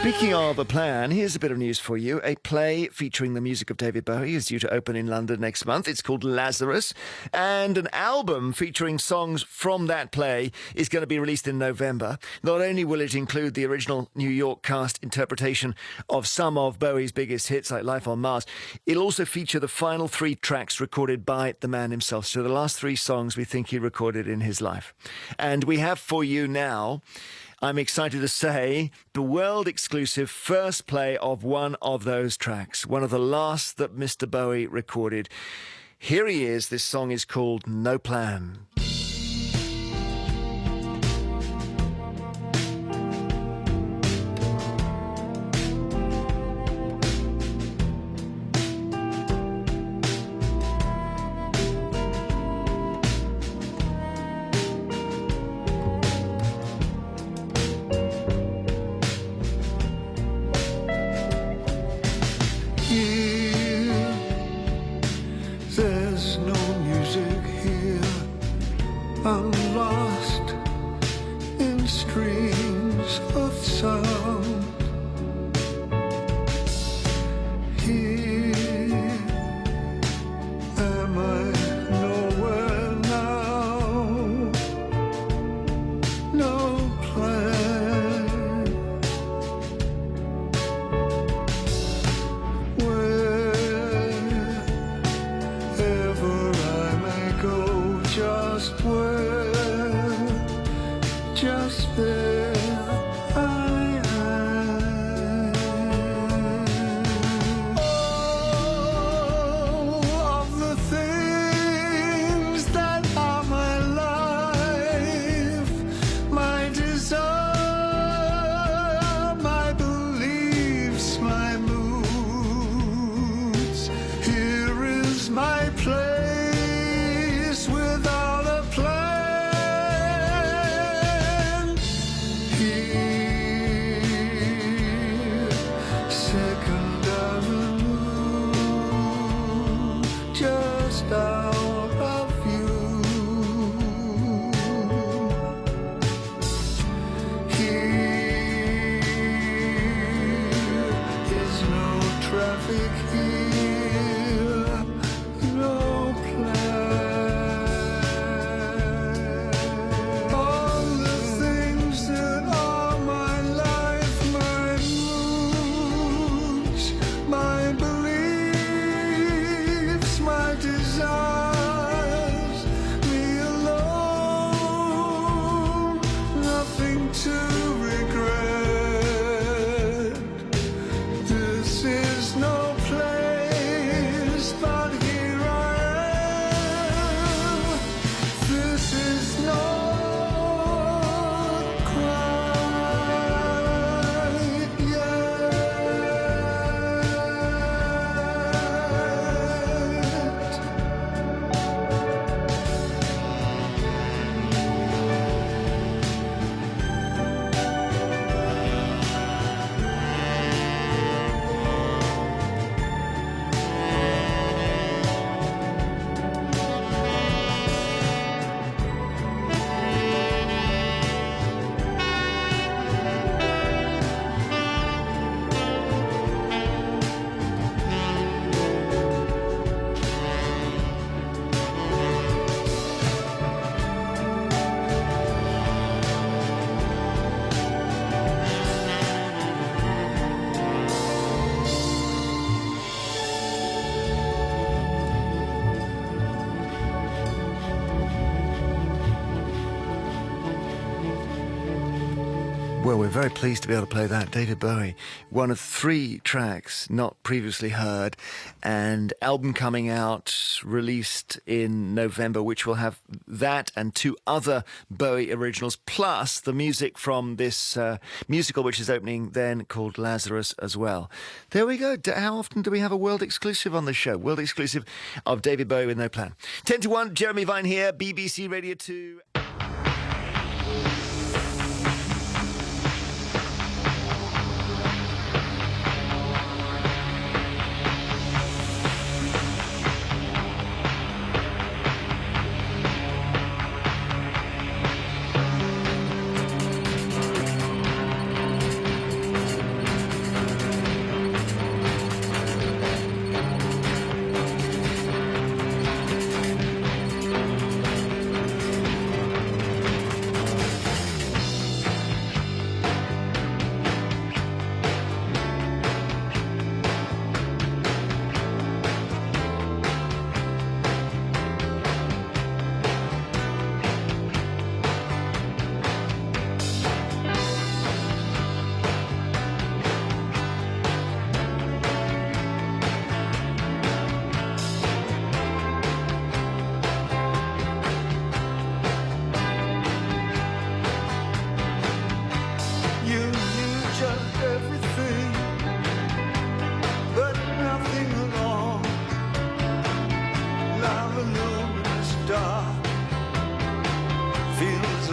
Speaking of a plan, here's a bit of news for you. A play featuring the music of David Bowie is due to open in London next month. It's called Lazarus. And an album featuring songs from that play is going to be released in November. Not only will it include the original New York cast interpretation of some of Bowie's biggest hits like Life on Mars, it'll also feature the final 3 tracks recorded by the man himself. So the last 3 songs we think he recorded in his life. And we have for you now, I'm excited to say, the world-exclusive first play of one of those tracks, one of the last that Mr. Bowie recorded. Here he is. This song is called No Plan. There's no music here. I'm lost in streams of sound. Here am I nowhere now. No plan. Just there I am. Oh, of the things that are my life, my desire, my beliefs, my moods. Here is my place without a plan. Second Avenue, just out of view. Here is no traffic here, no plan. All the things that are my life, my moods, my beliefs, my desires, me alone, nothing to regret. This is no place, but here I am. This is not quite yet. Well, we're very pleased to be able to play that. David Bowie, one of 3 tracks not previously heard, and album coming out, released in November, which will have that and 2 other Bowie originals, plus the music from this musical, which is opening then, called Lazarus as well. There we go. How often do we have a world exclusive on the show? World exclusive of David Bowie with No Plan. 10 to 1, Jeremy Vine here, BBC Radio 2.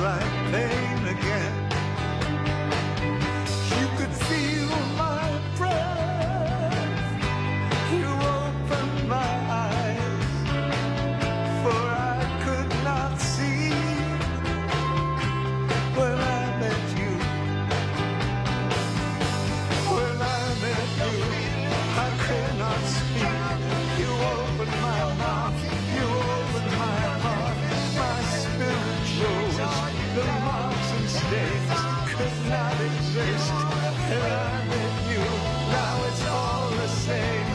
like pain again. You could feel my breath. You opened my eyes, for I could not see when I met you. When I met you, I could not speak. You opened my mouth, you opened my heart. My spirit rose, the marks and stains could not exist. And I met you, now it's all the same.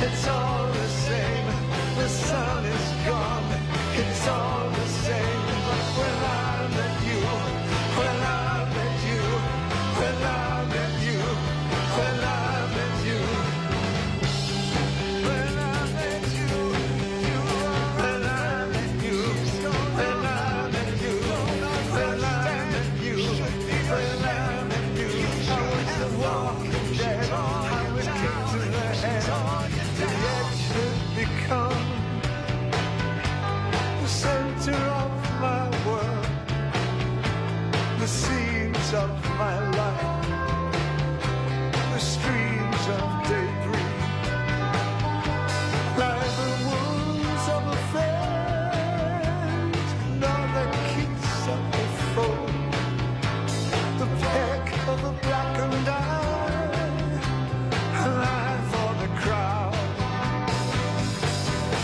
It's all the same. The sun is gone, it's all the same. But when I met you, when I met you, when I met you, when I met you, when I met you, when I met you, when I met you, when I met you, when I met you, I was the walking dead, I was kicked to the head, the edge had become the center of my world, the seeds of my life, the streams of debris, like the wounds of a friend, nor the kiss of a foe, the peck of a blackened eye, an eye for the crowd.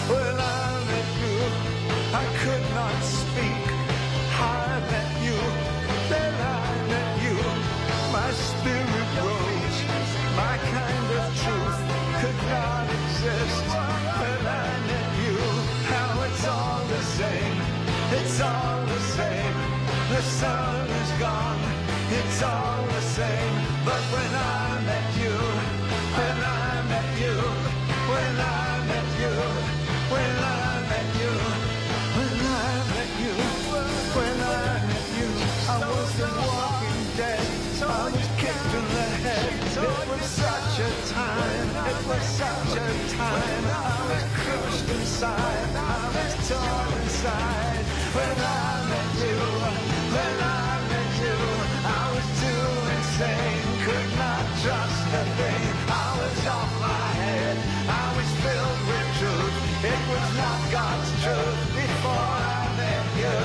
When I met you, I could not speak. I met you, then I met you. My spirit rose, my kind of truth could not exist. When I met you, how it's all the same. It's all the same. The sun is gone, it's all the same. But when I met you, when I met you, when I met you, when I met you, when I met you, when I met you, I was the walking dead. I was kicked in the head. It was such a time. It was such a time. I was crushed inside. I was torn inside. When I met you, when I met you, I was too insane. Could not trust a thing. I was off my head. I was filled with truth. It was not God's truth before I met you.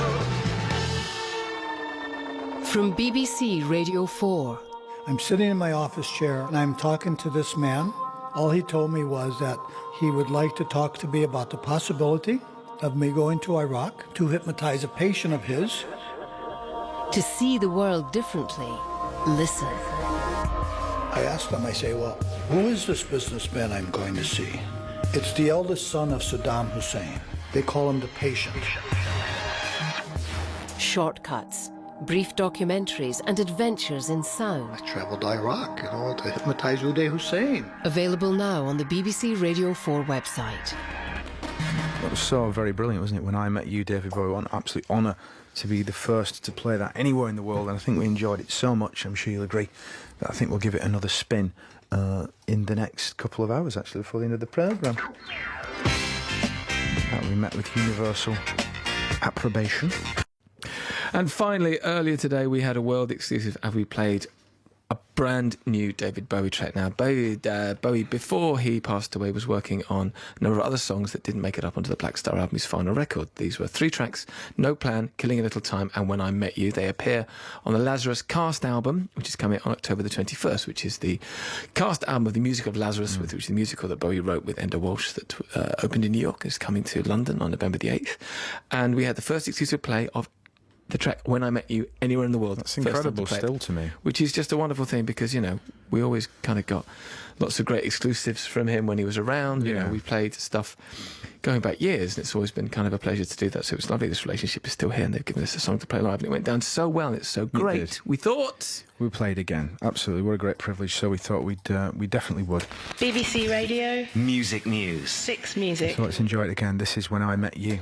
From BBC Radio 4. I'm sitting in my office chair and I'm talking to this man. All he told me was that he would like to talk to me about the possibility of me going to Iraq to hypnotize a patient of his. To see the world differently, listen. I asked him, I say, well, who is this businessman I'm going to see? It's the eldest son of Saddam Hussein. They call him the patient. Shortcuts, brief documentaries and adventures in sound. I traveled to Iraq, to hypnotize Uday Hussein. Available now on the BBC Radio 4 website. That was so very brilliant, wasn't it? When I Met You, David Bowie, an absolute honour to be the first to play that anywhere in the world, and I think we enjoyed it so much, I'm sure you'll agree, that I think we'll give it another spin in the next couple of hours, actually, before the end of the programme. That we met with universal approbation. And finally, earlier today, we had a world exclusive and we played a brand new David Bowie track. Now, Bowie, before he passed away, was working on a number of other songs that didn't make it up onto the Black Star album, his final record. These were 3 tracks: No Plan, Killing a Little Time, and When I Met You. They appear on the Lazarus cast album, which is coming on October the 21st, which is the cast album of the music of Lazarus, which is the musical that Bowie wrote with Enda Walsh that opened in New York. It's coming to London on November the 8th. And we had the first exclusive play of the track When I Met You anywhere in the world. That's incredible still to me. Which is just a wonderful thing because, we always kind of got lots of great exclusives from him when he was around. You know, we played stuff going back years and it's always been kind of a pleasure to do that. So it's lovely this relationship is still here and they've given us a song to play live and it went down so well and it's so great. We thought... We played again. Absolutely. What a great privilege. So we thought we definitely would. BBC Radio. Music News. 6 Music. So let's enjoy it again. This is When I Met You.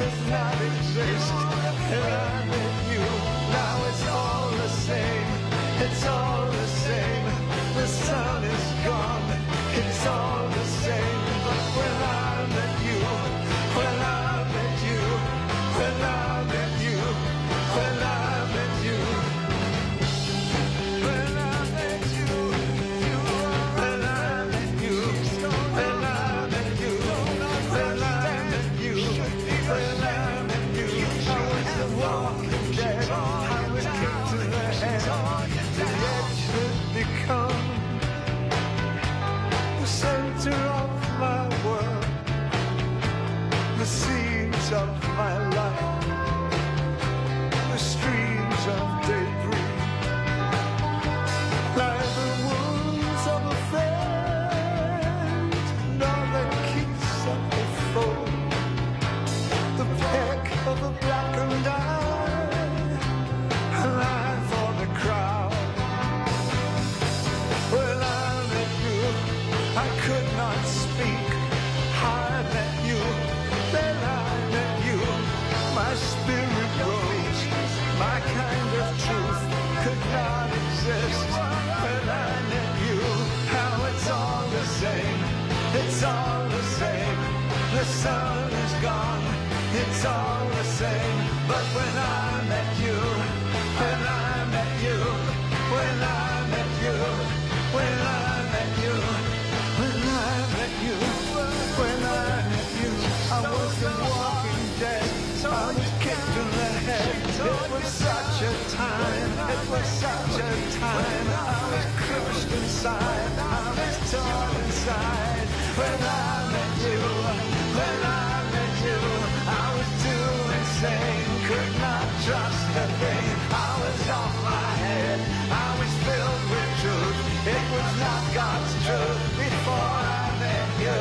does not exist. And I met you, now it's all the same. It's all the same. The sun is gone. It's all the same. But when I met you, when I met you, when I met you, when I met you, when I met you, when I met you, when I met you, when I met you, when I met you, I was the walking dead. I was kicked to the head. The edge had become the center of my world, the seeds of my life, the streams of debris, like the wounds of a friend, nor the kiss of a foe, the peck of a blackened eye, an eye for the crowd. When I met you, I could not speak. I met you, then I met you. My spirit rose. My kind of truth could not exist. When I met you, how it's all the same. It's all the same. The sun is gone. It's all the same. But when I met you, when I met you, when I met you, when I met you, when I met you, when I met you, I was the walking dead. I was kicked in the head. It was such a time. It was such a time. I was crushed inside. I was torn inside. When I met you, when I met you, I was too insane. Could not trust a thing. I was off my head. I was filled with truth. It was not God's truth before I met you.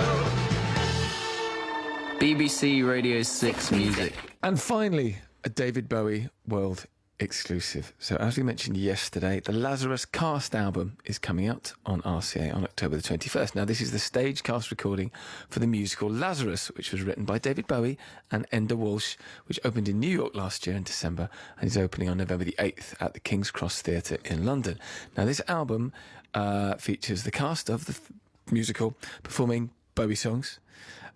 BBC Radio 6 Music. And finally, a David Bowie world exclusive. So as we mentioned yesterday, the Lazarus cast album is coming out on RCA on October the 21st. Now, this is the stage cast recording for the musical Lazarus, which was written by David Bowie and Enda Walsh, which opened in New York last year in December and is opening on November the 8th at the King's Cross Theatre in London. Now, this album features the cast of the musical performing Bowie songs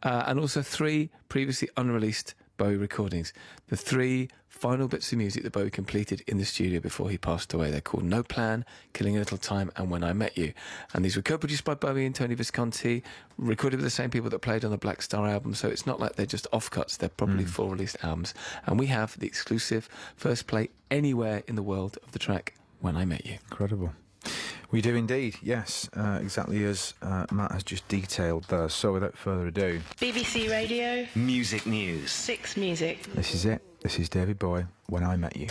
and also 3 previously unreleased Bowie recordings. The 3 final bits of music that Bowie completed in the studio before he passed away. They're called No Plan, Killing a Little Time, and When I Met You. And these were co-produced by Bowie and Tony Visconti, recorded with the same people that played on the Black Star album, so it's not like they're just offcuts. They're probably full released albums. And we have the exclusive first play anywhere in the world of the track When I Met You. Incredible. We do indeed, yes, exactly as Matt has just detailed there. So without further ado, BBC Radio Music News. 6 Music. this is it. This is David Bowie, When I Met You.